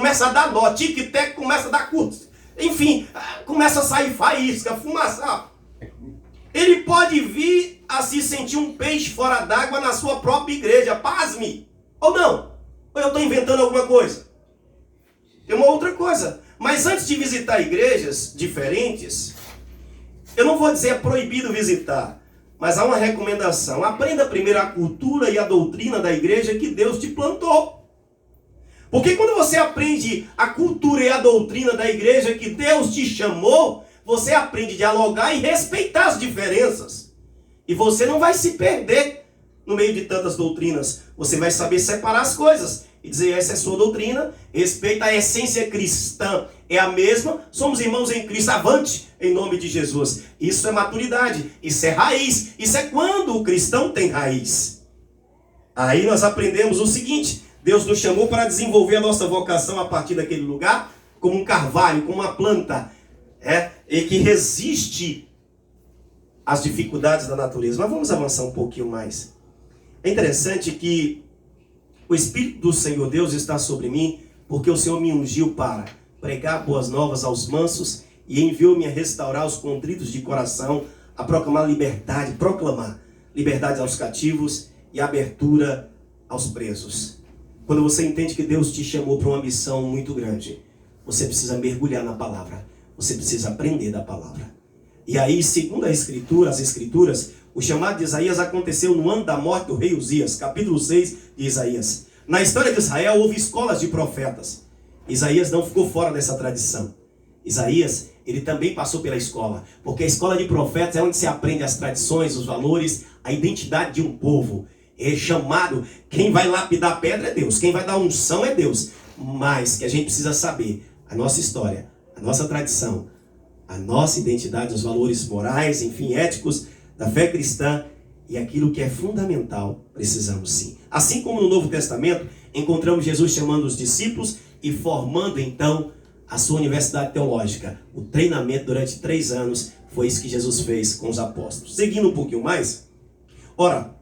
começa a dar nó, tic-tac começa a dar curto. Enfim, começa a sair faísca, fumaça. Ele pode vir a se sentir um peixe fora d'água na sua própria igreja. Pasme! Ou não? Ou eu estou inventando alguma coisa? Tem uma outra coisa. Mas antes de visitar igrejas diferentes, eu não vou dizer é proibido visitar, mas há uma recomendação. Aprenda primeiro a cultura e a doutrina da igreja que Deus te plantou. Porque quando você aprende a cultura e a doutrina da igreja que Deus te chamou, você aprende a dialogar e respeitar as diferenças. E você não vai se perder no meio de tantas doutrinas. Você vai saber separar as coisas e dizer, essa é a sua doutrina, respeita a essência cristã. É a mesma, somos irmãos em Cristo, avante em nome de Jesus. Isso é maturidade, isso é raiz. Isso é quando o cristão tem raiz. Aí nós aprendemos o seguinte: Deus nos chamou para desenvolver a nossa vocação a partir daquele lugar, como um carvalho, como uma planta, e que resiste às dificuldades da natureza. Mas vamos avançar um pouquinho mais. É interessante que o Espírito do Senhor Deus está sobre mim, porque o Senhor me ungiu para pregar boas novas aos mansos e enviou-me a restaurar os contritos de coração, a proclamar liberdade aos cativos e abertura aos presos. Quando você entende que Deus te chamou para uma missão muito grande, você precisa mergulhar na palavra. Você precisa aprender da palavra. E aí, segundo as escrituras, o chamado de Isaías aconteceu no ano da morte do rei Uzias, capítulo 6 de Isaías. Na história de Israel houve escolas de profetas. Isaías não ficou fora dessa tradição. Isaías, ele também passou pela escola, porque a escola de profetas é onde se aprende as tradições, os valores, a identidade de um povo. É chamado, quem vai lapidar a pedra é Deus, quem vai dar unção é Deus. Mas que a gente precisa saber a nossa história, a nossa tradição, a nossa identidade, os valores morais, enfim, éticos da fé cristã e aquilo que é fundamental, precisamos sim. Assim como no Novo Testamento, encontramos Jesus chamando os discípulos e formando então a sua universidade teológica. O treinamento durante 3 anos foi isso que Jesus fez com os apóstolos. Seguindo um pouquinho mais, ora,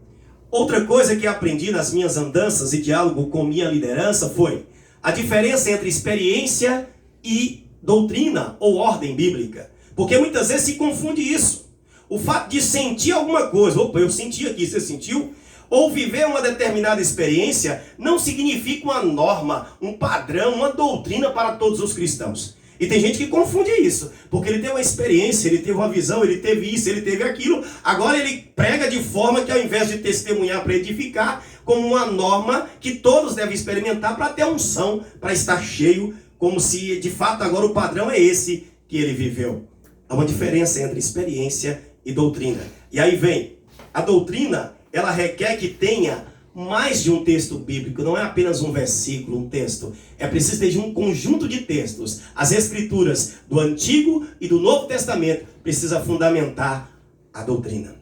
outra coisa que aprendi nas minhas andanças e diálogo com minha liderança foi a diferença entre experiência e doutrina ou ordem bíblica. Porque muitas vezes se confunde isso. O fato de sentir alguma coisa, opa, eu senti aqui, você sentiu? Ou viver uma determinada experiência não significa uma norma, um padrão, uma doutrina para todos os cristãos. E tem gente que confunde isso, porque ele teve uma experiência, ele teve uma visão, ele teve isso, ele teve aquilo. Agora ele prega de forma que ao invés de testemunhar para edificar, como uma norma que todos devem experimentar para ter unção, para estar cheio, como se de fato agora o padrão é esse que ele viveu. Há uma diferença entre experiência e doutrina. E aí vem, a doutrina, ela requer que tenha mais de um texto bíblico, não é apenas um versículo, um texto. É preciso ter um conjunto de textos. As escrituras do Antigo e do Novo Testamento precisa fundamentar a doutrina.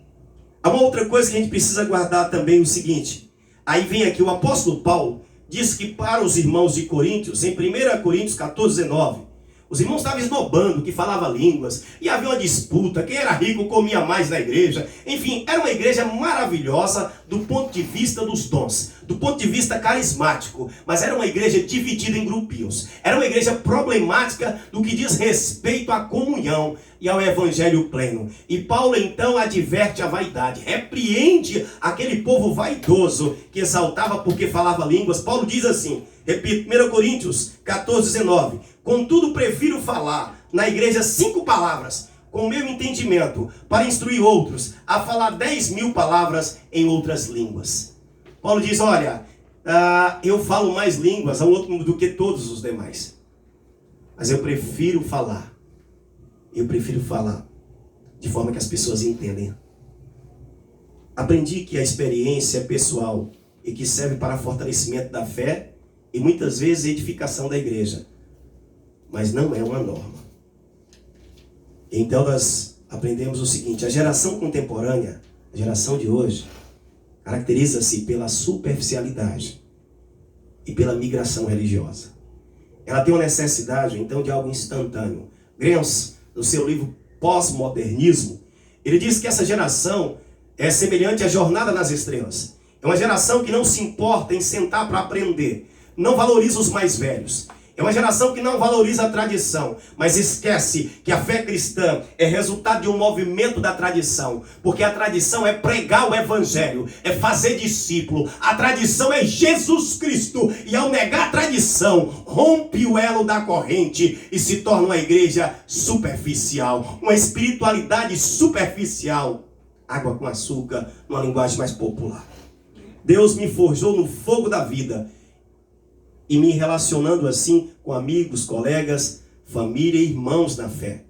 Há uma outra coisa que a gente precisa guardar também, o seguinte. Aí vem aqui o apóstolo Paulo, diz que para os irmãos de Coríntios, em 1 Coríntios 14, 19, os irmãos estavam esnobando que falava línguas, e havia uma disputa, quem era rico comia mais na igreja. Enfim, era uma igreja maravilhosa do ponto de vista dos dons, do ponto de vista carismático, mas era uma igreja dividida em grupinhos. Era uma igreja problemática do que diz respeito à comunhão e ao evangelho pleno. E Paulo então adverte a vaidade, repreende aquele povo vaidoso que exaltava porque falava línguas. Paulo diz assim, repito, 1 Coríntios 14, 19, contudo prefiro falar na igreja 5 palavras, com meu entendimento, para instruir outros, a falar 10.000 palavras em outras línguas. Paulo diz, olha, eu falo mais línguas do que todos os demais, mas eu prefiro falar de forma que as pessoas entendem. Aprendi que a experiência é pessoal e que serve para fortalecimento da fé e muitas vezes edificação da igreja, mas não é uma norma. Então nós aprendemos o seguinte, a geração contemporânea, a geração de hoje, caracteriza-se pela superficialidade e pela migração religiosa. Ela tem uma necessidade então de algo instantâneo. Gramsci, no seu livro Pós-Modernismo, ele diz que essa geração é semelhante à jornada nas estrelas. É uma geração que não se importa em sentar para aprender, não valoriza os mais velhos. É uma geração que não valoriza a tradição, mas esquece que a fé cristã é resultado de um movimento da tradição. Porque a tradição é pregar o evangelho, é fazer discípulo. A tradição é Jesus Cristo. E ao negar a tradição, rompe o elo da corrente e se torna uma igreja superficial. Uma espiritualidade superficial. Água com açúcar, numa linguagem mais popular. Deus me forjou no fogo da vida. E me relacionando assim com amigos, colegas, família e irmãos na fé.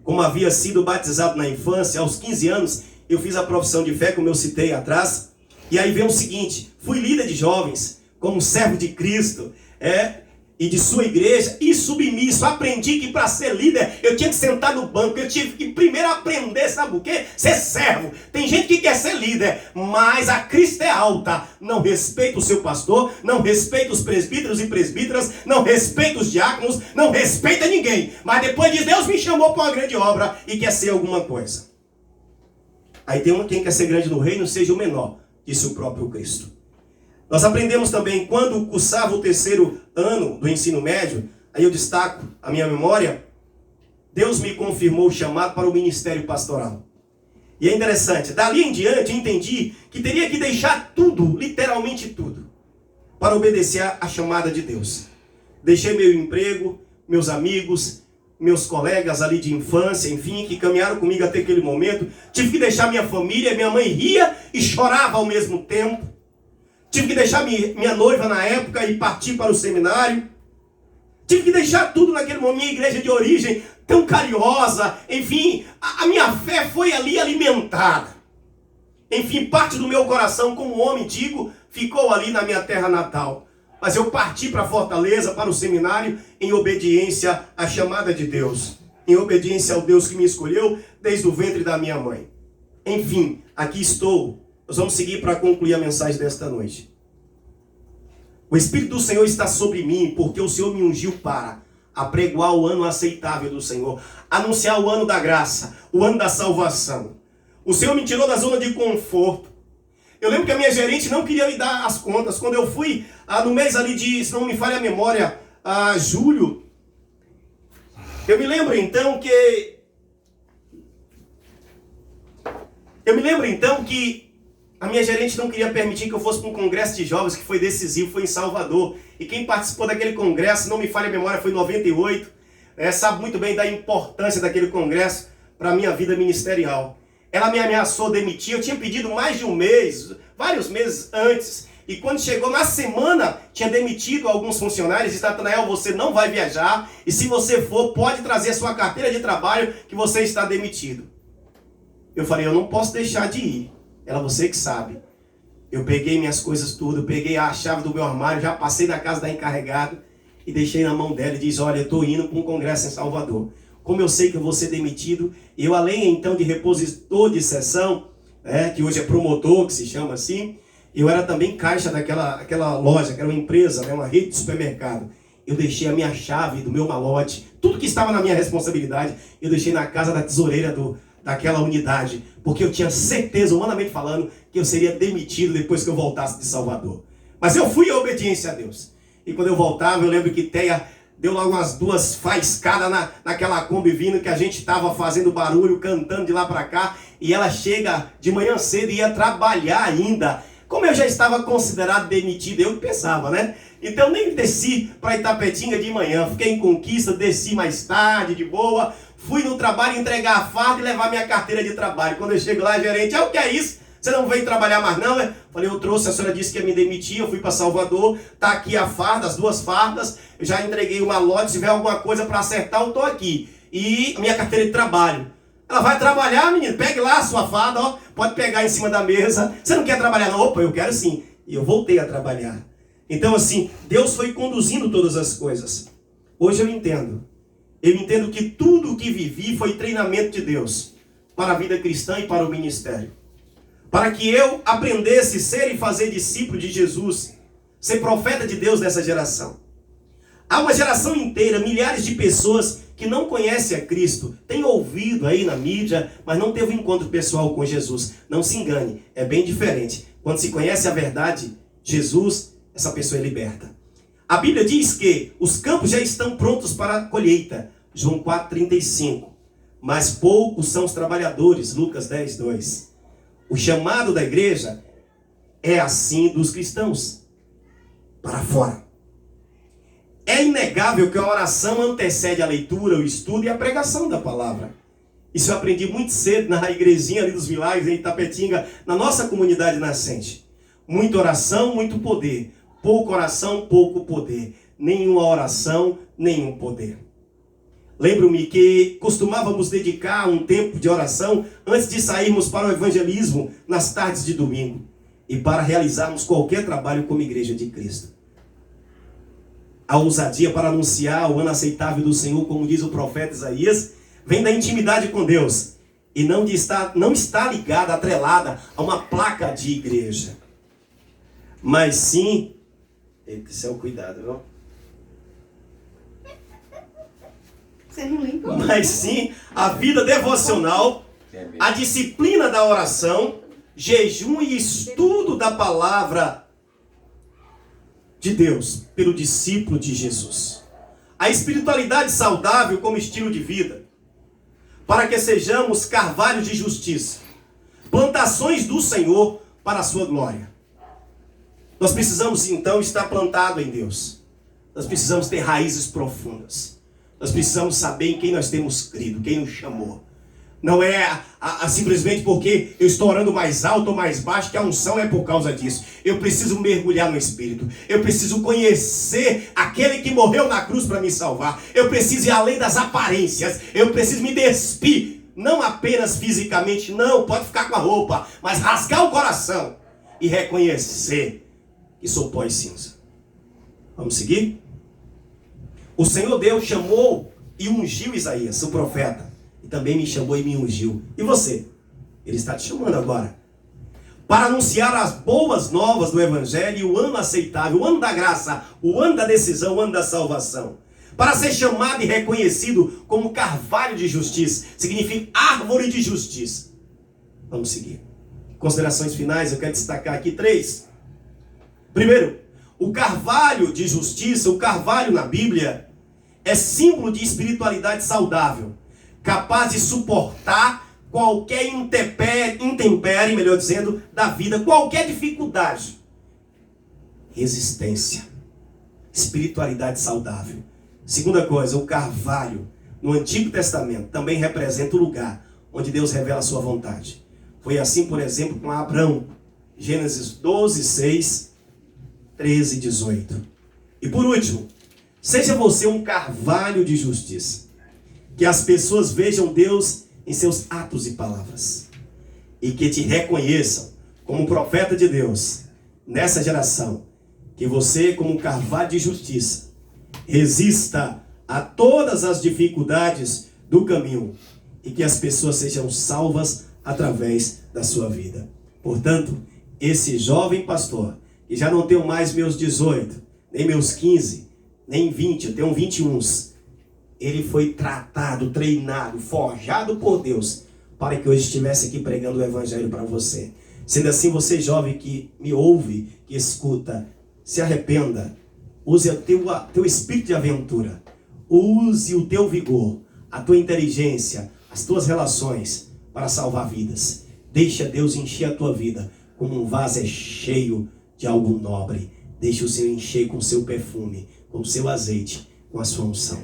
Como havia sido batizado na infância, aos 15 anos, eu fiz a profissão de fé, como eu citei atrás. E aí vem o seguinte, fui líder de jovens, como servo de Cristo, e de sua igreja, e submisso. Aprendi que para ser líder, eu tinha que sentar no banco, eu tive que primeiro aprender, sabe o quê? Ser servo. Tem gente que quer ser líder, mas a Cristo é alta. Não respeita o seu pastor, não respeita os presbíteros e presbíteras, não respeita os diáconos, não respeita ninguém. Mas depois diz, Deus me chamou para uma grande obra e quer ser alguma coisa. Aí tem quem quer ser grande no reino, seja o menor, disse o próprio Cristo. Nós aprendemos também, quando cursava o 3º ano do ensino médio, aí eu destaco a minha memória, Deus me confirmou o chamado para o ministério pastoral. E é interessante, dali em diante eu entendi que teria que deixar tudo, literalmente tudo, para obedecer à chamada de Deus. Deixei meu emprego, meus amigos, meus colegas ali de infância, enfim, que caminharam comigo até aquele momento. Tive que deixar minha família, minha mãe ria e chorava ao mesmo tempo. Tive que deixar minha noiva na época e partir para o seminário. Tive que deixar tudo naquele momento, minha igreja de origem, tão carinhosa. Enfim, a minha fé foi ali alimentada. Enfim, parte do meu coração, como homem, digo, ficou ali na minha terra natal. Mas eu parti para Fortaleza, para o seminário, em obediência à chamada de Deus. Em obediência ao Deus que me escolheu desde o ventre da minha mãe. Enfim, aqui estou. Nós vamos seguir para concluir a mensagem desta noite. O Espírito do Senhor está sobre mim, porque o Senhor me ungiu para apregoar o ano aceitável do Senhor, anunciar o ano da graça, o ano da salvação. O Senhor me tirou da zona de conforto. Eu lembro que a minha gerente não queria me dar as contas. Quando eu fui, no mês ali de, se não me falha a memória, julho, eu me lembro então que a minha gerente não queria permitir que eu fosse para um congresso de jovens que foi decisivo, foi em Salvador. E quem participou daquele congresso, não me falha a memória, foi em 98. Sabe muito bem da importância daquele congresso para a minha vida ministerial. Ela me ameaçou demitir, eu tinha pedido mais de um mês, vários meses antes. E quando chegou na semana, tinha demitido alguns funcionários. Disse, Natanael, você não vai viajar. E se você for, pode trazer a sua carteira de trabalho que você está demitido. Eu falei, eu não posso deixar de ir. Ela, você que sabe. Eu peguei minhas coisas tudo, eu peguei a chave do meu armário, já passei na casa da encarregada e deixei na mão dela e disse, olha, eu estou indo para um congresso em Salvador. Como eu sei que eu vou ser demitido, eu além então de repositor de sessão, que hoje é promotor, que se chama assim, eu era também caixa daquela loja, que era uma empresa, uma rede de supermercado. Eu deixei a minha chave do meu malote, tudo que estava na minha responsabilidade, eu deixei na casa da tesoureira daquela unidade, porque eu tinha certeza, humanamente falando, que eu seria demitido depois que eu voltasse de Salvador. Mas eu fui em obediência a Deus. E quando eu voltava, eu lembro que Teia deu logo umas 2 faiscadas naquela Kombi vindo, que a gente estava fazendo barulho, cantando de lá para cá, e ela chega de manhã cedo e ia trabalhar ainda. Como eu já estava considerado demitido, eu pensava, né? Então eu nem desci para Itapetinga de manhã, fiquei em Conquista, desci mais tarde, de boa. Fui no trabalho entregar a farda e levar minha carteira de trabalho. Quando eu chego lá, a gerente, o que é isso? Você não veio trabalhar mais não, né? Falei, eu trouxe, a senhora disse que ia me demitir, eu fui para Salvador, tá aqui a farda, as 2 fardas, eu já entreguei uma lote, se tiver alguma coisa para acertar, eu tô aqui. E a minha carteira de trabalho. Ela vai trabalhar, menino, pegue lá a sua farda, ó, pode pegar em cima da mesa. Você não quer trabalhar não? Opa, eu quero sim. E eu voltei a trabalhar. Então assim, Deus foi conduzindo todas as coisas. Hoje eu entendo. Eu entendo que tudo o que vivi foi treinamento de Deus para a vida cristã e para o ministério. Para que eu aprendesse a ser e fazer discípulo de Jesus, ser profeta de Deus nessa geração. Há uma geração inteira, milhares de pessoas que não conhecem a Cristo, tem ouvido aí na mídia, mas não teve um encontro pessoal com Jesus. Não se engane, é bem diferente. Quando se conhece a verdade, Jesus, essa pessoa é liberta. A Bíblia diz que os campos já estão prontos para a colheita. João 4,35. Mas poucos são os trabalhadores. Lucas 10,2. O chamado da igreja é assim dos cristãos. Para fora. É inegável que a oração antecede a leitura, o estudo e a pregação da palavra. Isso eu aprendi muito cedo na igrejinha ali dos Milagres, em Itapetinga, na nossa comunidade nascente. Muita oração, muito poder. Pouca oração, pouco poder. Nenhuma oração, nenhum poder. Lembro-me que costumávamos dedicar um tempo de oração antes de sairmos para o evangelismo nas tardes de domingo e para realizarmos qualquer trabalho como igreja de Cristo. A ousadia para anunciar o ano aceitável do Senhor, como diz o profeta Isaías, vem da intimidade com Deus e não está ligada, atrelada a uma placa de igreja. Mas sim, esse é o cuidado, viu? Você não limpa? Mas sim, a vida devocional, a disciplina da oração, jejum e estudo da palavra de Deus pelo discípulo de Jesus. A espiritualidade saudável como estilo de vida, para que sejamos carvalhos de justiça, plantações do Senhor para a sua glória. Nós precisamos então estar plantados em Deus. Nós precisamos ter raízes profundas. Nós precisamos saber em quem nós temos crido, quem nos chamou. Não é simplesmente porque eu estou orando mais alto ou mais baixo que a unção é por causa disso. Eu preciso mergulhar no Espírito. Eu preciso conhecer aquele que morreu na cruz para me salvar. Eu preciso ir além das aparências. Eu preciso me despir. Não apenas fisicamente, não, pode ficar com a roupa. Mas rasgar o coração e reconhecer que sou pó e cinza. Vamos seguir? O Senhor Deus chamou e ungiu Isaías, o profeta. E também me chamou e me ungiu. E você? Ele está te chamando agora. Para anunciar as boas novas do Evangelho e o ano aceitável, o ano da graça, o ano da decisão, o ano da salvação. Para ser chamado e reconhecido como carvalho de justiça. Significa árvore de justiça. Vamos seguir. Considerações finais, eu quero destacar aqui 3. Primeiro, o carvalho de justiça, o carvalho na Bíblia, é símbolo de espiritualidade saudável, capaz de suportar qualquer intempérie, melhor dizendo, da vida, qualquer dificuldade. Resistência, espiritualidade saudável. Segunda coisa, o carvalho, no Antigo Testamento, também representa o lugar onde Deus revela a sua vontade. Foi assim, por exemplo, com Abrão, Gênesis 12, 6, 13 e 18. E por último, seja você um carvalho de justiça. Que as pessoas vejam Deus em seus atos e palavras. E que te reconheçam como profeta de Deus nessa geração. Que você, como um carvalho de justiça, resista a todas as dificuldades do caminho. E que as pessoas sejam salvas através da sua vida. Portanto, esse jovem pastor, que já não tenho mais meus 18, nem meus 15, nem 20, eu tenho 21. Ele foi tratado, treinado, forjado por Deus, para que hoje estivesse aqui pregando o Evangelho para você. Sendo assim, você jovem que me ouve, que escuta, se arrependa. Use o teu espírito de aventura. Use o teu vigor, a tua inteligência, as tuas relações para salvar vidas. Deixa Deus encher a tua vida como um vaso é cheio de algo nobre. Deixa o Senhor encher com o seu perfume, com o seu azeite, com a sua unção.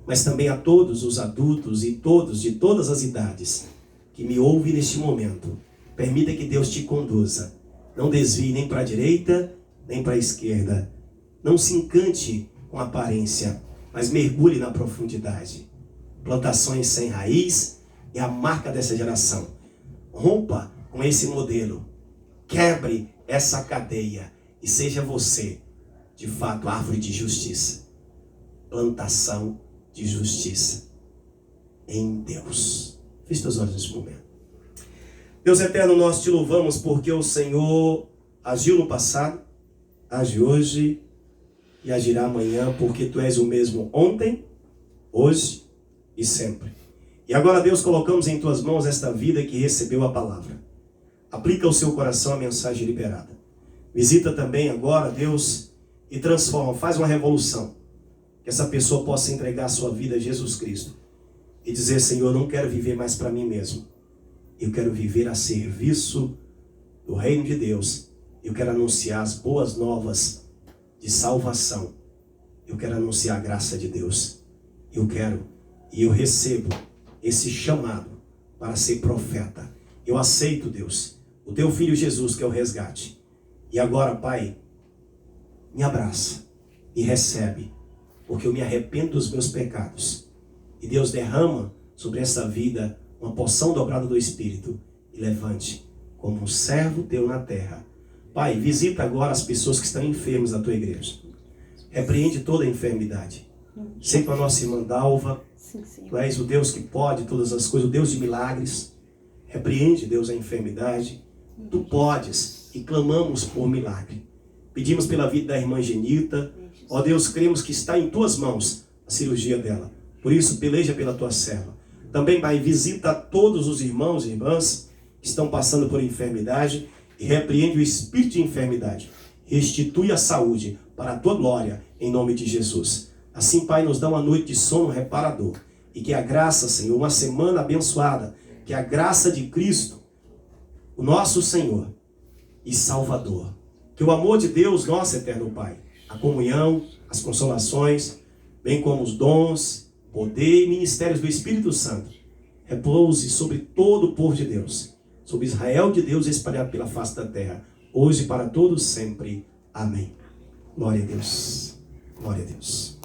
Mas também a todos os adultos e todos de todas as idades que me ouvem neste momento, permita que Deus te conduza. Não desvie nem para a direita, nem para a esquerda. Não se encante com a aparência, mas mergulhe na profundidade. Plantações sem raiz é a marca dessa geração. Rompa com esse modelo. Quebre essa cadeia e seja você, de fato, árvore de justiça. Plantação de justiça em Deus. Feche teus olhos nesse momento. Deus eterno, nós te louvamos porque o Senhor agiu no passado, age hoje e agirá amanhã, porque tu és o mesmo ontem, hoje e sempre. E agora, Deus, colocamos em tuas mãos esta vida que recebeu a palavra. Aplica ao seu coração a mensagem liberada. Visita também agora, Deus, e transforma, faz uma revolução. Que essa pessoa possa entregar a sua vida a Jesus Cristo e dizer: Senhor, eu não quero viver mais para mim mesmo. Eu quero viver a serviço do reino de Deus. Eu quero anunciar as boas novas de salvação. Eu quero anunciar a graça de Deus. Eu quero e eu recebo esse chamado para ser profeta. Eu aceito, Deus, o teu filho Jesus, que é o resgate. E agora, Pai, me abraça e recebe, porque eu me arrependo dos meus pecados. E Deus, derrama sobre essa vida uma porção dobrada do Espírito e levante como um servo teu na terra. Pai, visita agora as pessoas que estão enfermas da tua igreja. Repreende toda a enfermidade. Sei com a nossa irmã Dalva, tu és o Deus que pode todas as coisas, o Deus de milagres. Repreende, Deus, a enfermidade. Tu podes e clamamos por milagre. Pedimos pela vida da irmã Genita. Ó Deus, cremos que está em tuas mãos a cirurgia dela. Por isso, peleja pela tua serva. Também, Pai, visita todos os irmãos e irmãs que estão passando por enfermidade e repreende o espírito de enfermidade. Restitui a saúde para a tua glória, em nome de Jesus. Assim, Pai, nos dá uma noite de sono reparador. E que a graça, Senhor, uma semana abençoada, que a graça de Cristo, o nosso Senhor e Salvador, que o amor de Deus, nosso eterno Pai, a comunhão, as consolações, bem como os dons, poder e ministérios do Espírito Santo, repouse sobre todo o povo de Deus, sobre Israel de Deus espalhado pela face da terra, hoje e para todos sempre. Amém. Glória a Deus. Glória a Deus.